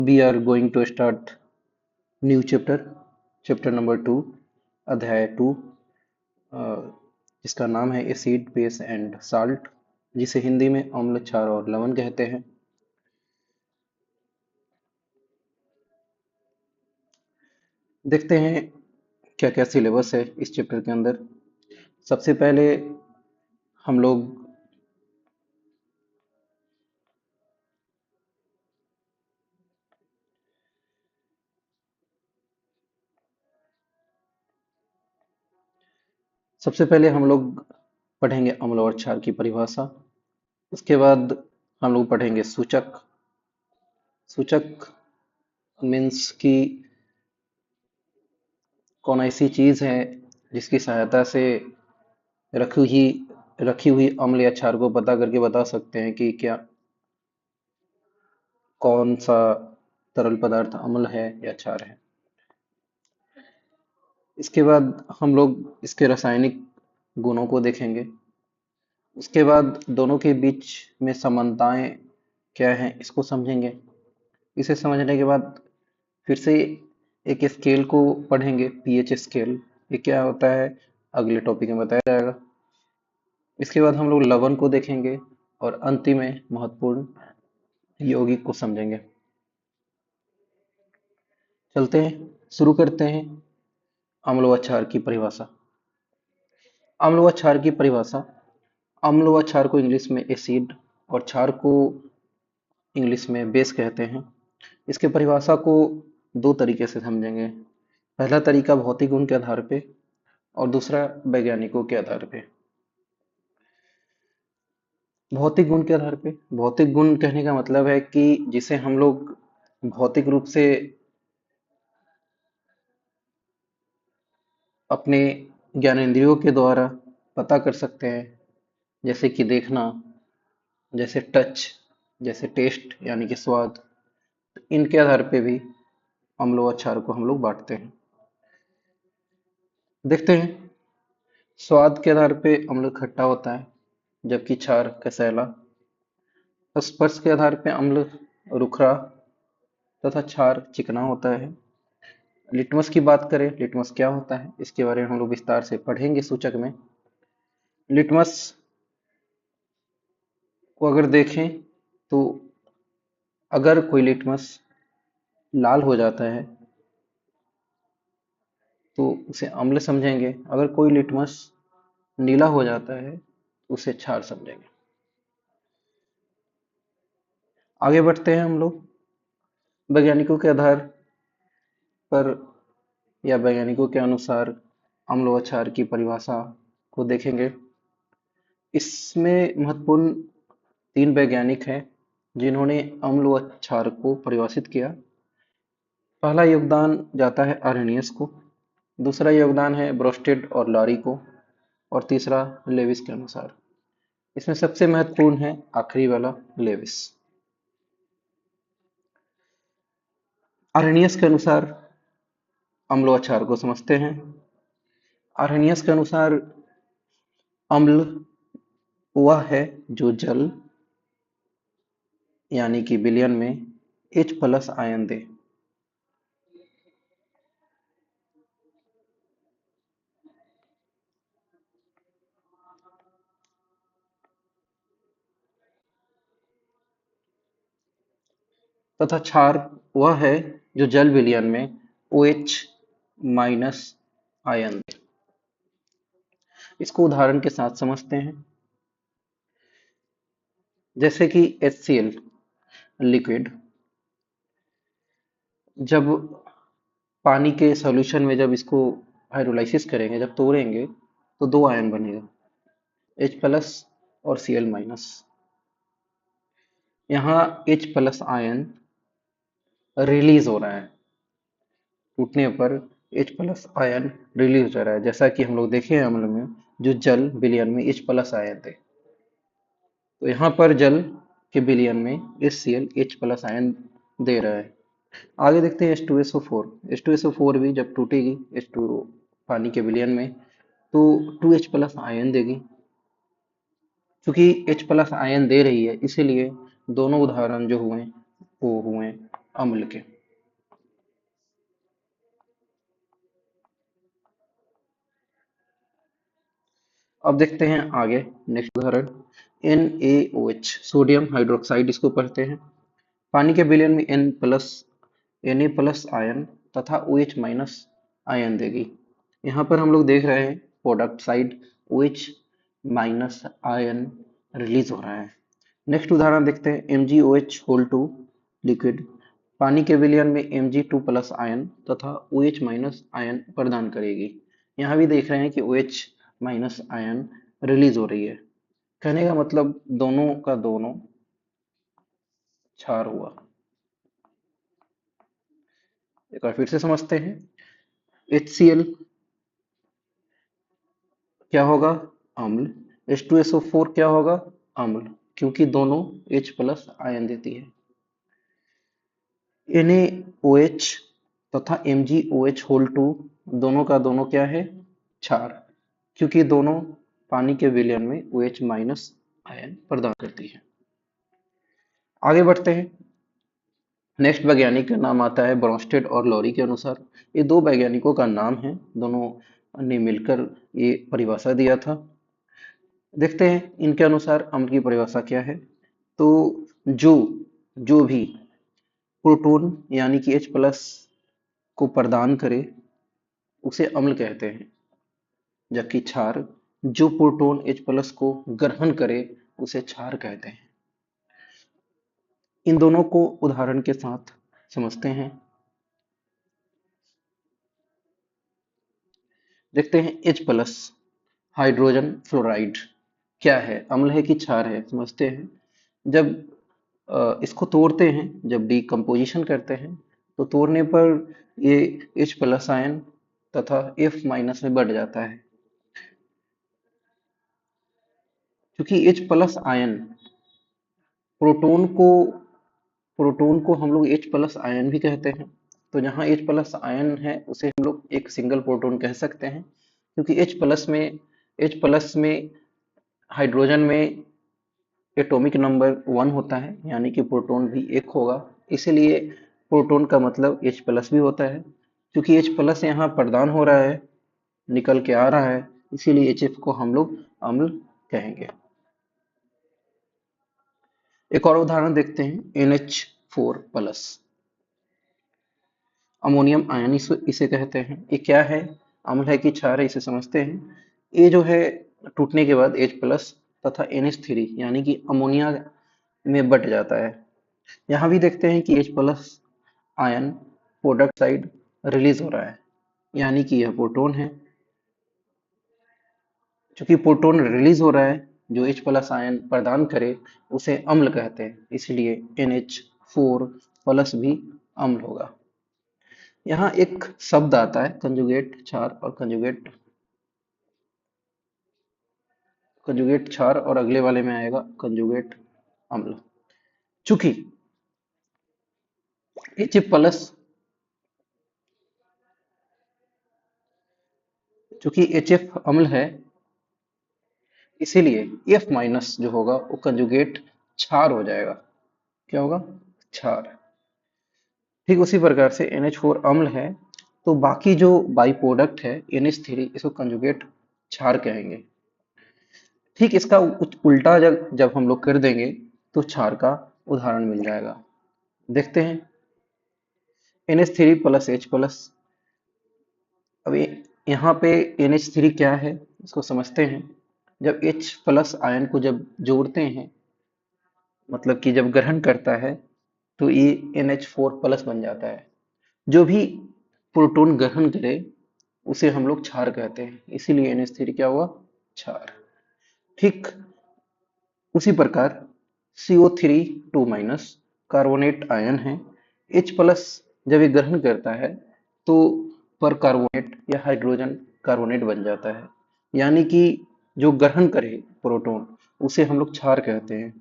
We are going to start new chapter number 2, अध्याय 2, जिसका नाम है एसिड बेस एंड साल्ट, जिसे हिंदी में अम्ल क्षार और लवण कहते हैं। देखते हैं क्या क्या सिलेबस है इस चैप्टर के अंदर। सबसे पहले हम लोग पढ़ेंगे अम्ल और क्षार की परिभाषा। उसके बाद हम लोग पढ़ेंगे सूचक। सूचक मीन्स कि कौन ऐसी चीज है जिसकी सहायता से रखी हुई रखी हुई अम्ल या क्षार को पता करके बता सकते हैं कि क्या कौन सा तरल पदार्थ अम्ल है या क्षार है। इसके बाद हम लोग इसके रासायनिक गुणों को देखेंगे। उसके बाद दोनों के बीच में समानताएं क्या हैं इसको समझेंगे। इसे समझने के बाद फिर से एक स्केल को पढ़ेंगे, पीएच स्केल। ये क्या होता है अगले टॉपिक में बताया जाएगा। इसके बाद हम लोग लवण को देखेंगे और अंतिम में महत्वपूर्ण यौगिक को समझेंगे। चलते हैं, शुरू करते हैं अम्ल व क्षार की परिभाषा। अम्ल व क्षार की परिभाषा। अम्ल व क्षार को इंग्लिश में एसिड और क्षार को इंग्लिश में बेस कहते हैं। इसके परिभाषा को दो तरीके से समझेंगे। पहला तरीका भौतिक गुण के आधार पे और दूसरा वैज्ञानिकों के आधार पे। भौतिक गुण के आधार पे, भौतिक गुण कहने का मतलब है कि जिसे हम लोग भौतिक रूप से अपने ज्ञानेंद्रियों के द्वारा पता कर सकते हैं, जैसे कि देखना, जैसे टच, जैसे टेस्ट यानी कि स्वाद। तो इनके आधार पे भी अम्ल व क्षार को हम लोग बांटते हैं। देखते हैं, स्वाद के आधार पे अम्ल खट्टा होता है जबकि क्षार कसैला। स्पर्श के आधार पे अम्ल रुखरा तथा क्षार चिकना होता है। लिटमस की बात करें, लिटमस क्या होता है इसके बारे में हम लोग विस्तार से पढ़ेंगे सूचक में। लिटमस को अगर देखें तो अगर कोई लिटमस लाल हो जाता है तो उसे अम्ल समझेंगे, अगर कोई लिटमस नीला हो जाता है तो उसे क्षार समझेंगे। आगे बढ़ते हैं हम लोग वैज्ञानिकों के आधार पर या वैज्ञानिकों के अनुसार अम्ल व क्षार की परिभाषा को देखेंगे। इसमें महत्वपूर्ण तीन वैज्ञानिक हैं जिन्होंने अम्ल व क्षार को परिभाषित किया। पहला योगदान जाता है आर्हेनियस को, दूसरा योगदान है ब्रोस्टेड और लॉरी को, और तीसरा लेविस के अनुसार। इसमें सबसे महत्वपूर्ण है आखिरी वाला, लेविस। आर्हेनियस के अनुसार अम्ल व क्षार को समझते हैं। आर्हेनियस के अनुसार अम्ल वह है जो जल यानी कि विलयन में H+ आयन दे। तथा क्षार वह है जो जल विलयन में OH- आयन दे। इसको उदाहरण के साथ समझते हैं। जैसे कि HCl लिक्विड, जब पानी के सॉल्यूशन में जब इसको हाइड्रोलाइसिस करेंगे, जब तोड़ेंगे तो दो आयन बनेगा, H+ और Cl-। यहाँ H+ आयन रिलीज हो रहा है, टूटने पर H+ आयन रिलीज हो रहा है, जैसा कि हम लोग देखे हैं अम्ल में जो जल विलयन में H+ आयन थे। तो यहाँ पर जल के विलयन में HCl H+ आयन दे रहा है। आगे देखते हैं H2SO4। H2SO4 भी जब टूटेगी H2 पानी के विलयन में तो 2H+ आयन देगी। चूंकि H+ आयन दे रही है इसीलिए दोनों उदाहरण जो हुए वो हुए अम्ल के। अब देखते हैं आगे नेक्स्ट उदाहरण। NaOH सोडियम हाइड्रोक्साइड इसको पढ़ते हैं। पानी के विलयन में Na+ आयन तथा OH माइनस आयन देगी। यहाँ पर हम लोग देख रहे हैं product side OH minus ion release हो रहा है। नेक्स्ट उदाहरण देखते हैं MgOH2 लिक्विड पानी के विलयन में Mg2+ आयन तथा OH माइनस आयन प्रदान करेगी। यहाँ भी देख रहे हैं कि OH माइनस आयन रिलीज हो रही है। कहने का मतलब दोनों का दोनों क्षार हुआ। एक बार फिर से समझते हैं। HCl क्या होगा? अम्ल। H2SO4 क्या होगा? अम्ल, क्योंकि दोनों H+ आयन देती है। NaOH तथा MgOH2 दोनों का दोनों क्या है? क्षार, क्योंकि दोनों पानी के विलयन में OH माइनस आयन प्रदान करती है। आगे बढ़ते हैं। नेक्स्ट वैज्ञानिक का नाम आता है ब्रोंस्टेड और लॉरी के अनुसार। ये दो वैज्ञानिकों का नाम है, दोनों ने मिलकर ये परिभाषा दिया था। देखते हैं इनके अनुसार अम्ल की परिभाषा क्या है। तो जो जो भी प्रोटॉन यानी कि H+ को प्रदान करे उसे अम्ल कहते हैं, जबकि क्षार जो प्रोटॉन H+ को ग्रहण करे उसे क्षार कहते हैं। इन दोनों को उदाहरण के साथ समझते हैं। देखते हैं H+ हाइड्रोजन फ्लोराइड क्या है? अम्ल है कि क्षार है? समझते हैं। जब इसको तोड़ते हैं, जब डिकम्पोजिशन करते हैं, तो तोड़ने पर ये H+ आयन तथा F- में बढ़ जाता है। क्योंकि H+ आयन प्रोटॉन को प्रोटॉन को हम लोग H+ आयन भी कहते हैं। तो जहाँ H+ आयन है उसे हम लोग एक सिंगल प्रोटॉन कह सकते हैं, क्योंकि H+ में हाइड्रोजन में एटॉमिक नंबर 1 होता है, यानी कि प्रोटॉन भी एक होगा। इसीलिए प्रोटॉन का मतलब H+ भी होता है। क्योंकि H+ यहाँ प्रदान हो रहा है, निकल के आ रहा है, इसीलिए HF को हम लोग अम्ल कहेंगे। एक और उदाहरण देखते हैं NH4+ अमोनियम आयन इसे कहते हैं। ये क्या है? अम्ल है कि क्षार है? इसे समझते हैं। ये जो है टूटने के बाद H+ तथा NH3 यानी कि अमोनिया में बट जाता है। यहाँ भी देखते हैं कि H+ ion product side release हो रहा है, यानी कि यह प्रोटॉन है। चूंकि प्रोटॉन रिलीज हो रहा है, जो H+ आयन प्रदान करे उसे अम्ल कहते हैं, इसलिए NH4+ भी अम्ल होगा। यहाँ एक शब्द आता है कंजुगेट क्षार और कंजुगेट क्षार, और अगले वाले में आएगा कंजुगेट अम्ल। चूंकि HF+ चूंकि HF अम्ल है, इसीलिए F- जो होगा वो कंजुगेट क्षार हो जाएगा। क्या होगा? क्षार। ठीक उसी प्रकार से NH4 अम्ल है, तो बाकी जो बाई प्रोडक्ट है NH3 इसको कंजुगेट क्षार कहेंगे। ठीक इसका उल्टा जब जब हम लोग कर देंगे तो क्षार का उदाहरण मिल जाएगा। देखते हैं NH3+H+। अब यहाँ पे NH3 क्या है इसको समझते हैं। जब H+ आयन को जब जोड़ते हैं, मतलब कि जब ग्रहण करता है, तो ये NH4+ बन जाता है। जो भी प्रोटॉन ग्रहण करे उसे हम लोग क्षार कहते हैं, इसीलिए NH3 क्या हुआ? क्षार। ठीक उसी प्रकार CO3 2- कार्बोनेट आयन है। H+ जब ये ग्रहण करता है तो पर कार्बोनेट या हाइड्रोजन कार्बोनेट बन जाता है, यानी कि जो ग्रहण करे प्रोटॉन उसे हम लोग क्षार कहते हैं।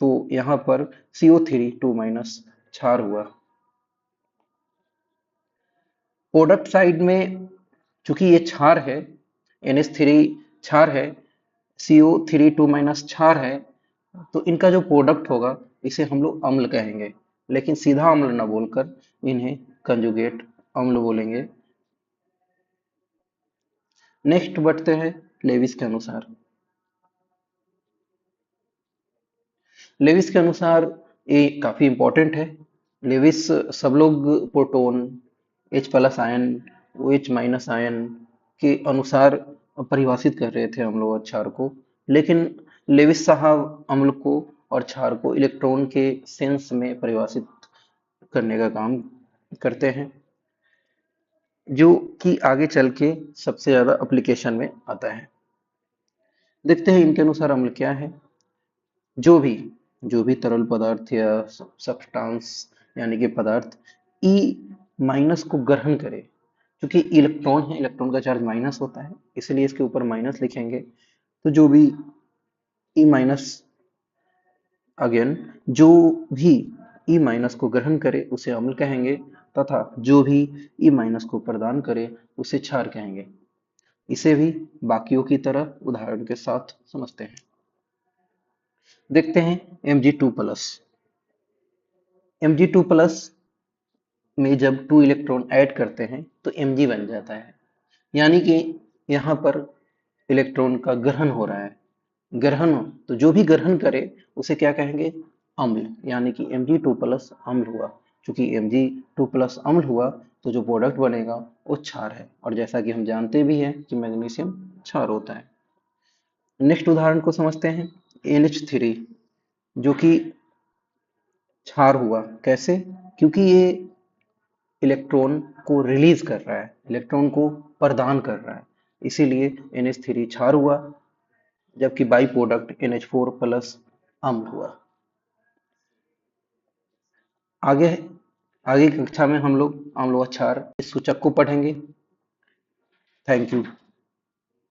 तो यहाँ पर CO3 2- क्षार हुआ। प्रोडक्ट साइड में चूंकि ये क्षार है, NH3 क्षार है, CO3 2- क्षार है, तो इनका जो प्रोडक्ट होगा इसे हम लोग अम्ल कहेंगे। लेकिन सीधा अम्ल ना बोलकर इन्हें कंजुगेट अम्ल बोलेंगे। नेक्स्ट बढ़ते हैं लेविस के अनुसार। लेविस के अनुसार ये काफी इंपॉर्टेंट है। लेविस सब लोग proton, H plus ion, OH minus ion के अनुसार परिभाषित कर रहे थे अम्ल और क्षार को, लेकिन लेविस साहब अम्ल को और क्षार को इलेक्ट्रॉन के सेंस में परिभाषित करने का काम करते हैं, जो कि आगे चल के सबसे ज्यादा एप्लीकेशन में आता है। देखते हैं इनके अनुसार अम्ल क्या है। जो भी जो भी तरल पदार्थ या सब्सटेंस यानी कि पदार्थ ई माइनस को ग्रहण करे, क्योंकि इलेक्ट्रॉन है, इलेक्ट्रॉन का चार्ज माइनस होता है, इसलिए इसके ऊपर माइनस लिखेंगे। तो जो भी ई माइनस, अगेन, जो भी ई माइनस को ग्रहण करे उसे अम्ल कहेंगे, तथा जो भी ई माइनस को प्रदान करे उसे क्षार कहेंगे। इसे भी बाकियों की तरह उदाहरण के साथ समझते हैं। देखते हैं Mg2+। Mg2+ में जब 2 इलेक्ट्रॉन ऐड करते हैं तो Mg बन जाता है, यानी कि यहाँ पर इलेक्ट्रॉन का ग्रहण हो रहा है। ग्रहण, तो जो भी ग्रहण करे उसे क्या कहेंगे? अम्ल, यानी कि Mg2+ अम्ल हुआ। चूंकि Mg2+ अम्ल हुआ तो जो प्रोडक्ट बनेगा वो क्षार है, और जैसा कि हम जानते भी हैं कि मैग्नीशियम क्षार होता है। नेक्स्ट उदाहरण को समझते हैं। NH3 जो कि क्षार हुआ, कैसे? क्योंकि ये इलेक्ट्रॉन को रिलीज कर रहा है, इलेक्ट्रॉन को प्रदान कर रहा है, इसीलिए NH3 क्षार हुआ, जबकि बाई प्रोडक्ट NH4+ अम्ल हुआ। आगे आगे की कक्षा में हम लोग अम्ल व क्षार इस सूचक को पढ़ेंगे। Thank you.